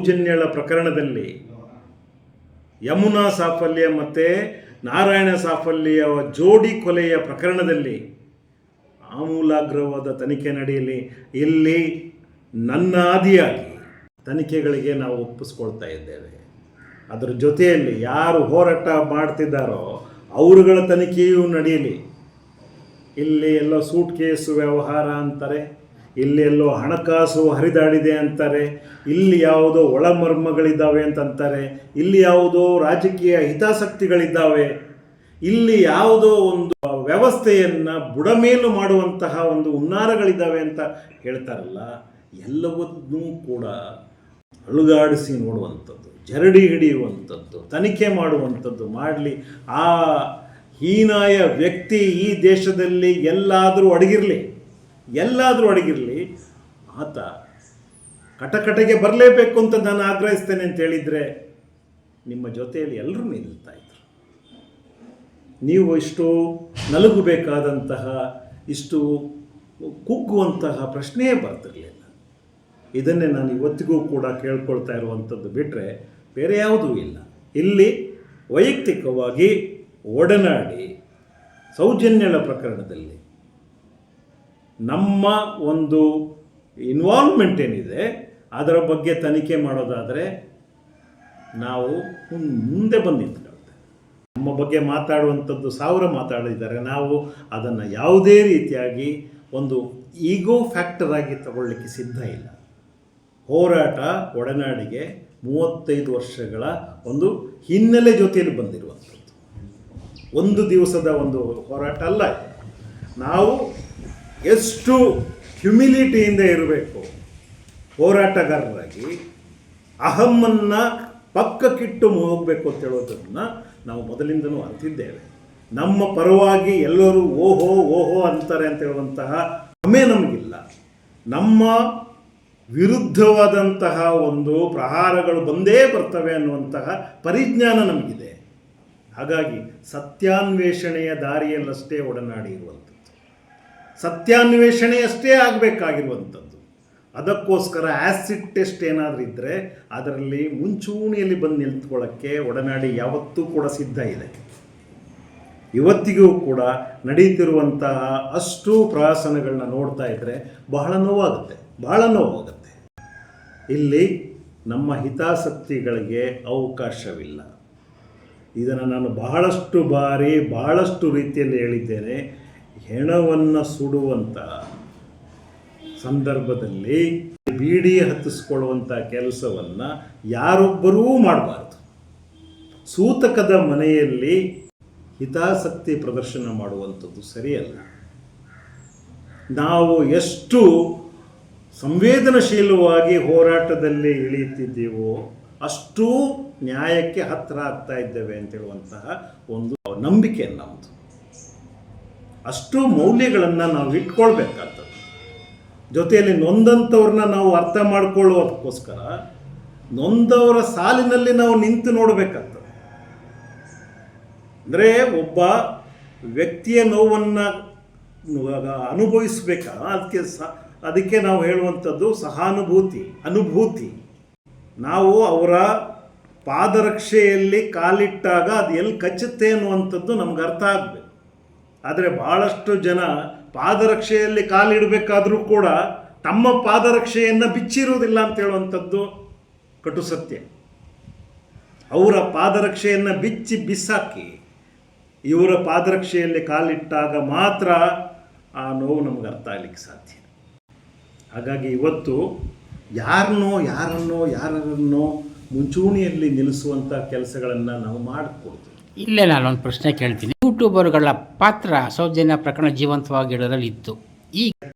ಸೌಜನ್ಯಳ ಪ್ರಕರಣದಲ್ಲಿ ಯಮುನಾ ಸಾಫಲ್ಯ ಮತ್ತು ನಾರಾಯಣ ಸಾಫಲ್ಯ ಜೋಡಿ ಕೊಲೆಯ ಪ್ರಕರಣದಲ್ಲಿ ಆಮೂಲಾಗ್ರವಾದ ತನಿಖೆ ನಡೆಯಲಿ. ಇಲ್ಲಿ ನನ್ನ ಆದಿಯಾಗಿ ತನಿಖೆಗಳಿಗೆ ನಾವು ಒಪ್ಪಿಸ್ಕೊಳ್ತಾ ಇದ್ದೇವೆ. ಅದರ ಜೊತೆಯಲ್ಲಿ ಯಾರು ಹೋರಾಟ ಮಾಡ್ತಿದ್ದಾರೋ ಅವರುಗಳ ತನಿಖೆಯೂ ನಡೆಯಲಿ. ಇಲ್ಲಿ ಎಲ್ಲೋ ಸೂಟ್ ಕೇಸು ವ್ಯವಹಾರ ಅಂತಾರೆ, ಇಲ್ಲಿ ಎಲ್ಲೋ ಹಣಕಾಸು ಹರಿದಾಡಿದೆ ಅಂತಾರೆ, ಇಲ್ಲಿ ಯಾವುದೋ ಒಳಮರ್ಮಗಳಿದ್ದಾವೆ ಅಂತಂತಾರೆ, ಇಲ್ಲಿ ಯಾವುದೋ ರಾಜಕೀಯ ಹಿತಾಸಕ್ತಿಗಳಿದ್ದಾವೆ, ಇಲ್ಲಿ ಯಾವುದೋ ಒಂದು ವ್ಯವಸ್ಥೆಯನ್ನು ಬುಡಮೇಲು ಮಾಡುವಂತಹ ಒಂದು ಹುನ್ನಾರಗಳಿದ್ದಾವೆ ಅಂತ ಹೇಳ್ತಾರಲ್ಲ. ಎಲ್ಲವನ್ನೂ ಕೂಡ ಅಲುಗಾಡಿಸಿ ನೋಡುವಂಥದ್ದು, ಜರಡಿ ಹಿಡಿಯುವಂಥದ್ದು, ತನಿಖೆ ಮಾಡುವಂಥದ್ದು ಮಾಡಲಿ. ಆ ಹೀನಾಯ ವ್ಯಕ್ತಿ ಈ ದೇಶದಲ್ಲಿ ಎಲ್ಲಾದರೂ ಅಡಗಿರಲಿ, ಆತ ಕಟಕಟೆಗೆ ಬರಲೇಬೇಕು ಅಂತ ನಾನು ಆಗ್ರಹಿಸ್ತೇನೆ ಅಂತ ಹೇಳಿದರೆ ನಿಮ್ಮ ಜೊತೆಯಲ್ಲಿ ಎಲ್ಲರೂ ನಿಲ್ತಾಯಿದ್ರು. ನೀವು ಇಷ್ಟು ನಲುಗಬೇಕಾದಂತಹ, ಇಷ್ಟು ಕುಗ್ಗುವಂತಹ ಪ್ರಶ್ನೆಯೇ ಬರ್ತಿರಲಿಲ್ಲ. ಇದನ್ನೇ ನಾನು ಇವತ್ತಿಗೂ ಕೂಡ ಕೇಳ್ಕೊಳ್ತಾ ಇರುವಂಥದ್ದು ಬಿಟ್ಟರೆ ಬೇರೆ ಯಾವುದೂ ಇಲ್ಲ. ಇಲ್ಲಿ ವೈಯಕ್ತಿಕವಾಗಿ ಒಡನಾಡಿ ಸೌಜನ್ಯಳ ಪ್ರಕರಣದಲ್ಲಿ ನಮ್ಮ ಒಂದು ಇನ್ವಾಲ್ವ್ಮೆಂಟ್ ಏನಿದೆ ಅದರ ಬಗ್ಗೆ ತನಿಖೆ ಮಾಡೋದಾದರೆ ನಾವು ಮುಂದೆ ಬಂದಿದ್ದೇವೆ. ನಮ್ಮ ಬಗ್ಗೆ ಮಾತಾಡುವಂಥದ್ದು 1000 ಮಾತಾಡಿದ್ದಾರೆ. ನಾವು ಅದನ್ನು ಯಾವುದೇ ರೀತಿಯಾಗಿ ಒಂದು ಈಗೋ ಫ್ಯಾಕ್ಟರ್ ಆಗಿ ತಗೊಳ್ಳಿಕ್ಕೆ ಸಿದ್ಧ ಇಲ್ಲ. ಹೋರಾಟ ಒಡನಾಡಿಗೆ 35 ವರ್ಷಗಳ ಒಂದು ಹಿನ್ನೆಲೆ ಜೊತೆಯಲ್ಲಿ ಬಂದಿರುವಂಥದ್ದು, ಒಂದು ದಿವಸದ ಒಂದು ಹೋರಾಟ ಅಲ್ಲ. ನಾವು ಎಷ್ಟು ಹ್ಯುಮಿಲಿಟಿಯಿಂದ ಇರಬೇಕು ಹೋರಾಟಗಾರರಾಗಿ, ಅಹಮ್ಮನ್ನು ಪಕ್ಕಕ್ಕಿಟ್ಟು ಹೋಗಬೇಕು ಅಂತ ಹೇಳೋದನ್ನು ನಾವು ಮೊದಲಿಂದನೂ ಅರಿತಿದ್ದೇವೆ. ನಮ್ಮ ಪರವಾಗಿ ಎಲ್ಲರೂ ಓಹೋ ಅಂತಾರೆ ಅಂತ ಹೇಳುವಂತಹ ಭ್ರಮೆ ನಮಗಿಲ್ಲ. ನಮ್ಮ ವಿರುದ್ಧವಾದಂತಹ ಒಂದು ಪ್ರಹಾರಗಳು ಬಂದೇ ಬರ್ತವೆ ಅನ್ನುವಂತಹ ಪರಿಜ್ಞಾನ ನಮಗಿದೆ. ಹಾಗಾಗಿ ಸತ್ಯಾನ್ವೇಷಣೆಯ ದಾರಿಯಲ್ಲಷ್ಟೇ ಒಡನಾಡಿ ಇರುವಂಥದ್ದು, ಸತ್ಯಾನ್ವೇಷಣೆಯಷ್ಟೇ ಆಗಬೇಕಾಗಿರುವಂಥದ್ದು. ಅದಕ್ಕೋಸ್ಕರ ಆ್ಯಸಿಡ್ ಟೆಸ್ಟ್ ಏನಾದರೂ ಇದ್ದರೆ ಅದರಲ್ಲಿ ಮುಂಚೂಣಿಯಲ್ಲಿ ಬಂದು ನಿಂತ್ಕೊಳ್ಳೋಕ್ಕೆ ಒಡನಾಡಿ ಯಾವತ್ತೂ ಕೂಡ ಸಿದ್ಧ ಇದೆ. ಇವತ್ತಿಗೂ ಕೂಡ ನಡೀತಿರುವಂತಹ ಅಷ್ಟು ಪ್ರಹಸನಗಳನ್ನ ನೋಡ್ತಾ ಇದ್ದರೆ ಬಹಳ ನೋವಾಗುತ್ತೆ. ಇಲ್ಲಿ ನಮ್ಮ ಹಿತಾಸಕ್ತಿಗಳಿಗೆ ಅವಕಾಶವಿಲ್ಲ. ಇದನ್ನು ನಾನು ಬಹಳಷ್ಟು ರೀತಿಯಲ್ಲಿ ಹೇಳಿದ್ದೇನೆ. ಹೆಣವನ್ನು ಸುಡುವಂಥ ಸಂದರ್ಭದಲ್ಲಿ ಬೀಡಿ ಹತ್ತಿಸ್ಕೊಳ್ಳುವಂಥ ಕೆಲಸವನ್ನು ಯಾರೊಬ್ಬರೂ ಮಾಡಬಾರ್ದು. ಸೂತಕದ ಮನೆಯಲ್ಲಿ ಹಿತಾಸಕ್ತಿ ಪ್ರದರ್ಶನ ಮಾಡುವಂಥದ್ದು ಸರಿಯಲ್ಲ. ನಾವು ಎಷ್ಟು ಸಂವೇದನಶೀಲವಾಗಿ ಹೋರಾಟದಲ್ಲಿ ಇಳಿಯುತ್ತಿದ್ದೀವೋ ಅಷ್ಟೂ ನ್ಯಾಯಕ್ಕೆ ಹತ್ತಿರ ಆಗ್ತಾ ಇದ್ದೇವೆ ಅಂತೇಳುವಂತಹ ಒಂದು ನಂಬಿಕೆ ನಮ್ಮದು. ಅಷ್ಟು ಮೌಲ್ಯಗಳನ್ನು ನಾವು ಇಟ್ಕೊಳ್ಬೇಕಾಗ್ತದೆ. ಜೊತೆಯಲ್ಲಿ ನೊಂದಂಥವ್ರನ್ನ ನಾವು ಅರ್ಥ ಮಾಡಿಕೊಳ್ಳುವುದಕ್ಕೋಸ್ಕರ ನೊಂದವರ ಸಾಲಿನಲ್ಲಿ ನಾವು ನಿಂತು ನೋಡಬೇಕಾಗ್ತದೆ. ಅಂದರೆ ಒಬ್ಬ ವ್ಯಕ್ತಿಯ ನೋವನ್ನು ಅನುಭವಿಸಬೇಕಾ, ಅದಕ್ಕೆ ನಾವು ಹೇಳುವಂಥದ್ದು ಅನುಭೂತಿ. ನಾವು ಅವರ ಪಾದರಕ್ಷೆಯಲ್ಲಿ ಕಾಲಿಟ್ಟಾಗ ಅದು ಎಲ್ಲಿ ಕಚ್ಚುತ್ತೆ ಅನ್ನುವಂಥದ್ದು ನಮ್ಗೆ ಅರ್ಥ ಆಗಬೇಕು. ಆದರೆ ಭಾಳಷ್ಟು ಜನ ಪಾದರಕ್ಷೆಯಲ್ಲಿ ಕಾಲಿಡಬೇಕಾದ್ರೂ ಕೂಡ ತಮ್ಮ ಪಾದರಕ್ಷೆಯನ್ನು ಬಿಚ್ಚಿರುವುದಿಲ್ಲ ಅಂತ ಹೇಳುವಂಥದ್ದು ಕಟು ಸತ್ಯ. ಅವರ ಪಾದರಕ್ಷೆಯನ್ನು ಬಿಸಾಕಿ ಇವರ ಪಾದರಕ್ಷೆಯಲ್ಲಿ ಕಾಲಿಟ್ಟಾಗ ಮಾತ್ರ ಆ ನೋವು ನಮ್ಗೆ ಅರ್ಥ ಆಗಲಿಕ್ಕೆ ಸಾಧ್ಯ. ಹಾಗಾಗಿ ಇವತ್ತು ಯಾರನ್ನೋ ಮುಂಚೂಣಿಯಲ್ಲಿ ನಿಲ್ಲಿಸುವಂಥ ಕೆಲಸಗಳನ್ನು ನಾವು ಮಾಡಿಕೊಡ್ತೀವಿ. ಇಲ್ಲೇ ನಾನೊಂದು ಪ್ರಶ್ನೆ ಕೇಳ್ತೀನಿ. ಯೂಟ್ಯೂಬರ್ಗಳ ಪಾತ್ರ ಸೌಜನ್ಯ ಪ್ರಕರಣ ಜೀವಂತವಾಗಿಡೋದ್ರಲ್ಲಿ ಇತ್ತು. ಈಗ